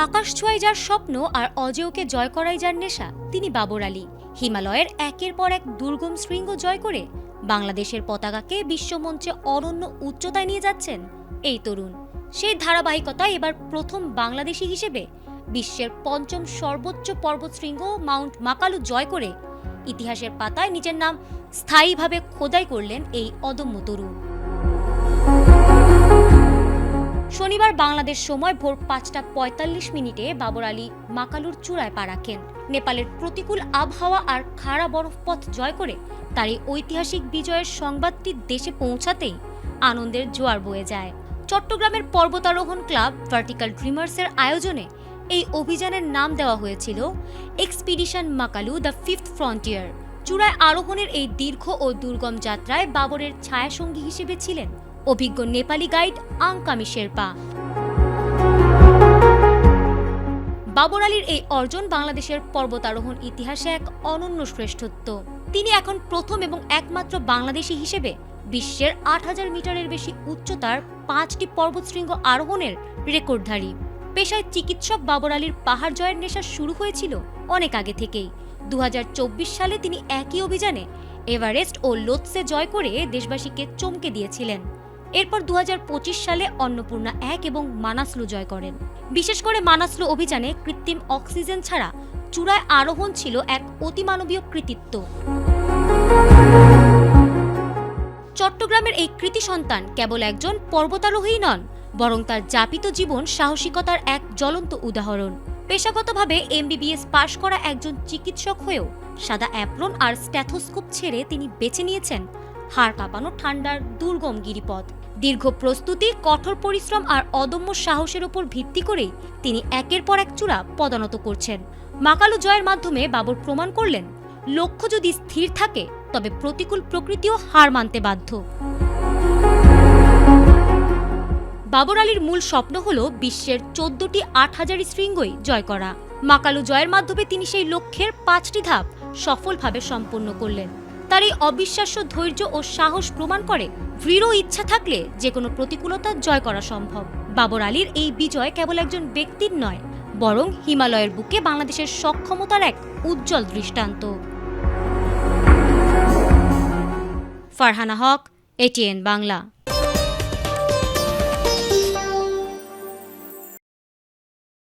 আকাশ ছোঁয়ায় যার স্বপ্ন আর অজেয়কে জয় করাই যার নেশা, তিনি বাবর আলী। হিমালয়ের একের পর এক দুর্গম শৃঙ্গ জয় করে বাংলাদেশের পতাকাকে বিশ্বমঞ্চে অনন্য উচ্চতায় নিয়ে যাচ্ছেন এই তরুণ। সেই ধারাবাহিকতায় এবার প্রথম বাংলাদেশি হিসেবে বিশ্বের পঞ্চম সর্বোচ্চ পর্বতশৃঙ্গ মাউন্ট মাকালু জয় করে ইতিহাসের পাতায় নিজের নাম স্থায়ীভাবে খোদাই করলেন এই অদম্য তরুণ। শনিবার বাংলাদেশ সময় ভোর ৫টা ৪৫ বাবর আলী মাকালুর চূড়ায় পা রাখেন। নেপালের প্রতিকূল আবহাওয়া আর খাড়া বরফপথ জয় করে তার এই ঐতিহাসিক বিজয়ের সংবাদটি দেশে পৌঁছাতেই আনন্দের জোয়ার বয়ে যায়। চট্টগ্রামের পর্বতারোহণ ক্লাব ভার্টিক্যাল ড্রিমার্সের আয়োজনে এই অভিযানের নাম দেওয়া হয়েছিল expedition Makalu the fifth frontier. চূড়ায় আরোহণের এই দীর্ঘ ও দুর্গম যাত্রায় বাবরের ছায়াসঙ্গী হিসেবে ছিলেন অভিজ্ঞ নেপালি গাইড আংকামি শেরপা। বাবর আলীর এই অর্জন বাংলাদেশের পর্বতারোহণ ইতিহাসে এক অনন্য শ্রেষ্ঠত্ব। তিনি এখন প্রথম এবং একমাত্র বাংলাদেশী হিসেবে বিশ্বের ৮০০০ মিটারের বেশি উচ্চতার ৫টি পর্বতশৃঙ্গ আরোহণের রেকর্ডধারী। পেশায় চিকিৎসক বাবর আলীর পাহাড় জয়ের নেশা শুরু হয়েছিল অনেক আগে থেকেই। ২০২৪ সালে তিনি একই অভিযানে এভারেস্ট ও লোৎসে জয় করে দেশবাসীকে চমকে দিয়েছিলেন। এরপর ২০২৫ সালে অন্নপূর্ণা ১ এবং মানাসলু জয় করেন। বিশেষ করে মানাসলু অভিযানে কৃত্রিম অক্সিজেন ছাড়া চূড়ায় আরোহণ ছিল এক অতিমানবীয় কৃতিত্ব। চট্টগ্রামের এই কৃতি সন্তান কেবল একজন পর্বতারোহী নন, বরং তার যাপিত জীবন সাহসিকতার এক জ্বলন্ত উদাহরণ। পেশাগতভাবে এমবিবিএস পাশ করা একজন চিকিৎসক হয়েও সাদা অ্যাপ্রন আর স্ট্যাথোস্কোপ ছেড়ে তিনি বেছে নিয়েছেন হাড় কাঁপানো ঠান্ডার দুর্গম গিরিপথ। দীর্ঘ প্রস্তুতি, কঠোর পরিশ্রম আর অদম্য সাহসের উপর ভিত্তি করেই তিনি একের পর এক চূড়া পদানত করছেন। মাকালু জয়ের মাধ্যমে বাবর প্রমাণ করলেন, লক্ষ্য যদি স্থির থাকে তবে প্রতিকূল প্রকৃতিও হার মানতে বাধ্য। বাবর আলীর মূল স্বপ্ন হল বিশ্বের ১৪টি ৮০০০ শৃঙ্গই জয় করা। মাকালু জয়ের মাধ্যমে তিনি সেই লক্ষ্যের ৫টি ধাপ সফলভাবে সম্পন্ন করলেন। তার এই অবিশ্বাস্য ধৈর্য ও সাহস প্রমাণ করে দৃঢ় ইচ্ছা থাকলে যে কোনো প্রতিকূলতা জয় করা সম্ভব। বাবর আলীর এই বিজয় কেবল একজন ব্যক্তির নয়, বরং হিমালয়ের বুকে বাংলাদেশের সক্ষমতার এক উজ্জ্বল দৃষ্টান্ত। ফারহানা হক, এটিএন বাংলা।